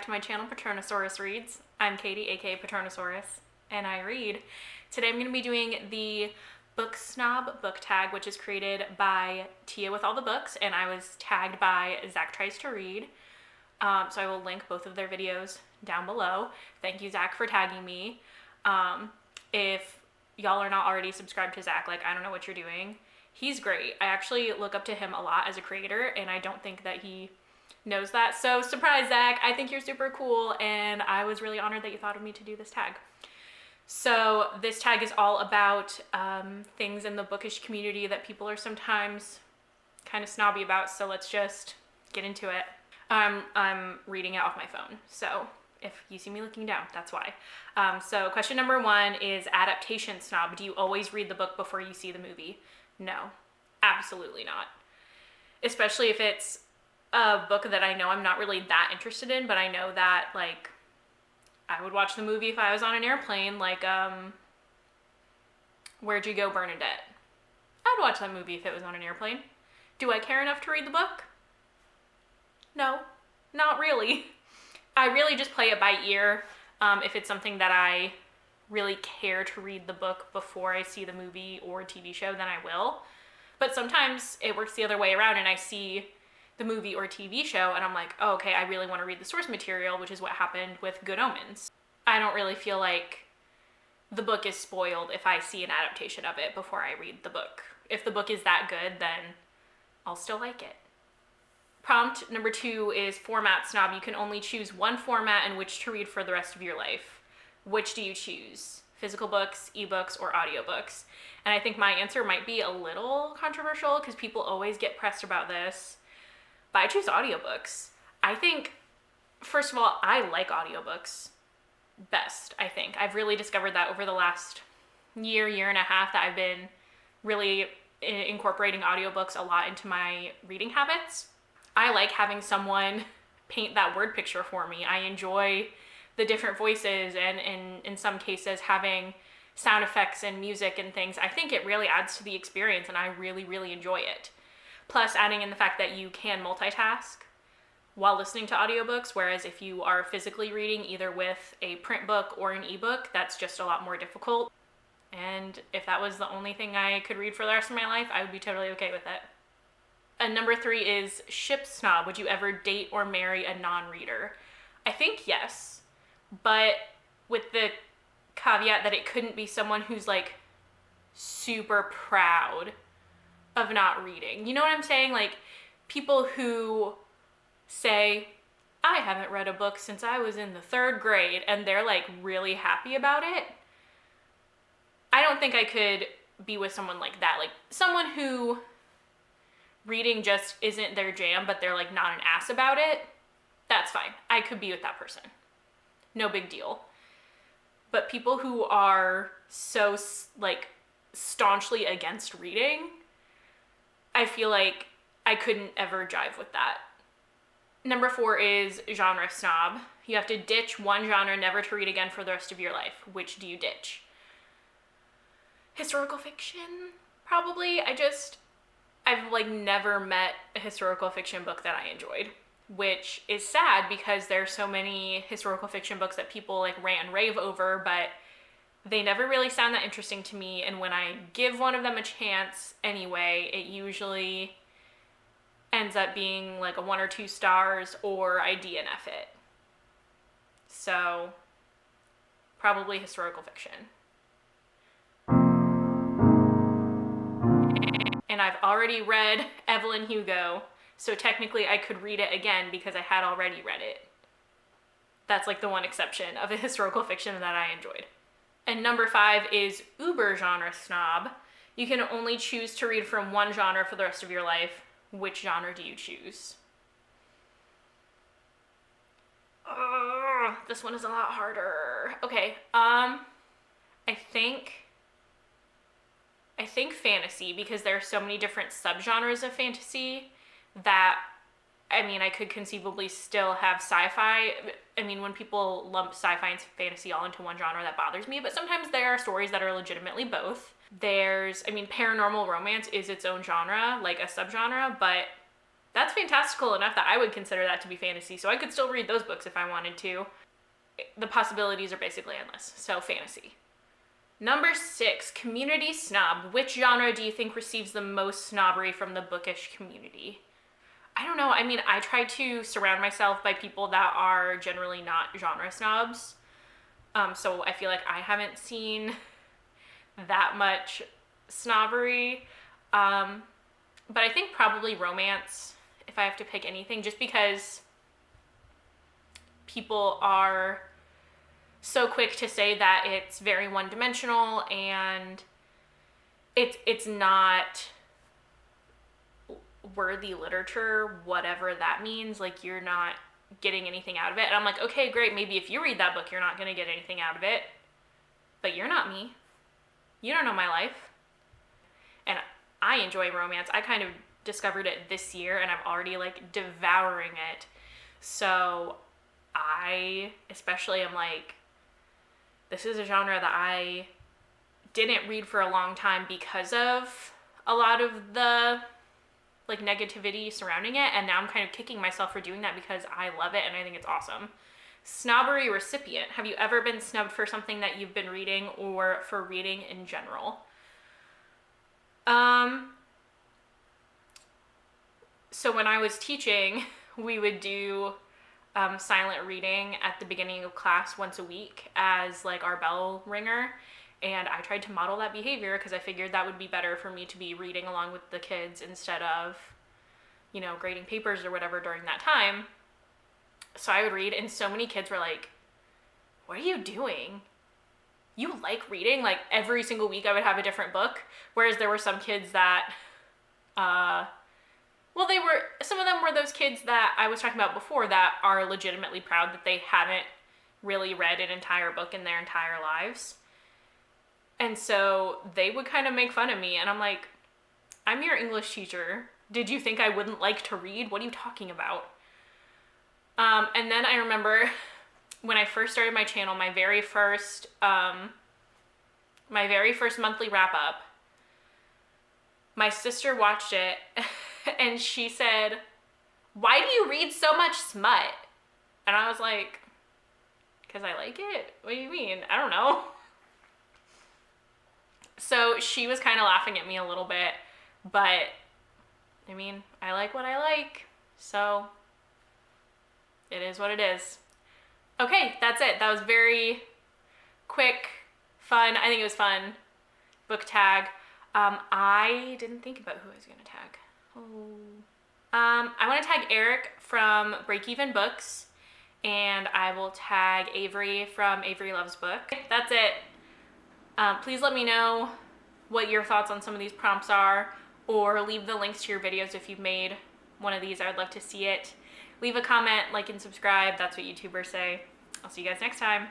back to my channel, Patronosaurus Reads. I'm Katie, aka Patronosaurus, and I read. Today I'm going to be doing the Book Snob book tag, which is created by Tia with all the books, and I was tagged by Zach Tries to Read. So I will link both of their videos down below. Thank you, Zach, for tagging me. If y'all are not already subscribed to Zach, I don't know what you're doing. He's great. I actually look up to him a lot as a creator, and I don't think that he knows that. So surprise, Zach, I think you're super cool, and I was really honored that you thought of me to do this tag. So this tag is all about things in the bookish community that people are sometimes kind of snobby about, so let's just get into it. I'm reading it off my phone, so if you see me looking down, that's why. So question number 1 is adaptation snob. Do you always read the book before you see the movie? No, absolutely not. Especially if it's a book that I know I'm not really that interested in, but I know that, I would watch the movie if I was on an airplane, Where'd You Go, Bernadette? I'd watch that movie if it was on an airplane. Do I care enough to read the book? No, not really. I really just play it by ear. If it's something that I really care to read the book before I see the movie or TV show, then I will. But sometimes it works the other way around, and I see the movie or TV show and I'm like, oh, okay, I really want to read the source material, which is what happened with Good Omens. I don't really feel like the book is spoiled if I see an adaptation of it before I read the book. If the book is that good, then I'll still like it. Prompt number 2 is format snob. You can only choose one format in which to read for the rest of your life. Which do you choose? Physical books, ebooks, or audiobooks? And I think my answer might be a little controversial because people always get pressed about this. But I choose audiobooks. I think, first of all, I like audiobooks best, I think. I've really discovered that over the last year and a half that I've been really incorporating audiobooks a lot into my reading habits. I like having someone paint that word picture for me. I enjoy the different voices and in some cases having sound effects and music and things. I think it really adds to the experience and I really, really enjoy it. Plus adding in the fact that you can multitask while listening to audiobooks, whereas if you are physically reading either with a print book or an ebook, that's just a lot more difficult. And if that was the only thing I could read for the rest of my life, I would be totally okay with it. And number 3 is ship snob. Would you ever date or marry a non-reader? I think yes, but with the caveat that it couldn't be someone who's super proud of not reading. You know what I'm saying? People who say, I haven't read a book since I was in the 3rd grade, and they're really happy about it. I don't think I could be with someone like that. Someone who reading just isn't their jam, but they're not an ass about it. That's fine. I could be with that person. No big deal. But people who are so staunchly against reading, I feel like I couldn't ever jive with that. Number 4 is genre snob. You have to ditch one genre never to read again for the rest of your life. Which do you ditch? Historical fiction, probably. I've never met a historical fiction book that I enjoyed, which is sad because there's so many historical fiction books that people rant and rave over, but they never really sound that interesting to me, and when I give one of them a chance anyway, it usually ends up being a 1 or 2 stars, or I DNF it. So, probably historical fiction. And I've already read Evelyn Hugo, so technically I could read it again because I had already read it. That's the one exception of a historical fiction that I enjoyed. And number 5 is uber genre snob. You can only choose to read from one genre for the rest of your life. Which genre do you choose? This one is a lot harder. Okay, I think fantasy, because there are so many different subgenres of fantasy that, I could conceivably still have sci-fi. When people lump sci-fi and fantasy all into one genre, that bothers me, but sometimes there are stories that are legitimately both. There's, paranormal romance is its own genre, a subgenre, but That's fantastical enough that I would consider that to be fantasy, so I could still read those books if I wanted to. The possibilities are basically endless, so fantasy. Number 6, community snob. Which genre do you think receives the most snobbery from the bookish community? I don't know. I mean, I try to surround myself by people that are generally not genre snobs. So I feel like I haven't seen that much snobbery. But I think probably romance, if I have to pick anything, just because people are so quick to say that it's very one-dimensional and it's not worthy literature, whatever that means. Like, you're not getting anything out of it. And I'm like, okay, great, maybe if you read that book, you're not going to get anything out of it. But you're not me. You don't know my life. And I enjoy romance. I kind of discovered it this year, and I'm already, like, devouring it. So I especially am like, this is a genre that I didn't read for a long time because of a lot of the, like, negativity surrounding it, and now I'm kind of kicking myself for doing that because I love it and I think it's awesome. Snobbery recipient. Have you ever been snubbed for something that you've been reading or for reading in general? So when I was teaching, we would do silent reading at the beginning of class once a week as, like, our bell ringer. And I tried to model that behavior because I figured that would be better for me to be reading along with the kids instead of, you know, grading papers or whatever during that time. So I would read, and so many kids were like, what are you doing? You like reading? Like, every single week I would have a different book. Whereas there were some kids that, some of them were those kids that I was talking about before that are legitimately proud that they haven't really read an entire book in their entire lives. And so they would kind of make fun of me, and I'm like, I'm your English teacher. Did you think I wouldn't like to read? What are you talking about? And then I remember when I first started my channel, my very first monthly wrap up, my sister watched it and she said, why do you read so much smut? And I was like, because I like it. What do you mean? I don't know. So she was kind of laughing at me a little bit, but I mean, I like what I like, so it is what it is. Okay, that's it. That was very quick, fun. I think it was fun. Book tag. I didn't think about who I was going to tag. I want to tag Eric from Break Even Books, and I will tag Avery from Avery Loves Book. That's it. Please let me know what your thoughts on some of these prompts are, or leave the links to your videos if you've made one of these. I would love to see it. Leave a comment, like, and subscribe. That's what YouTubers say. I'll see you guys next time.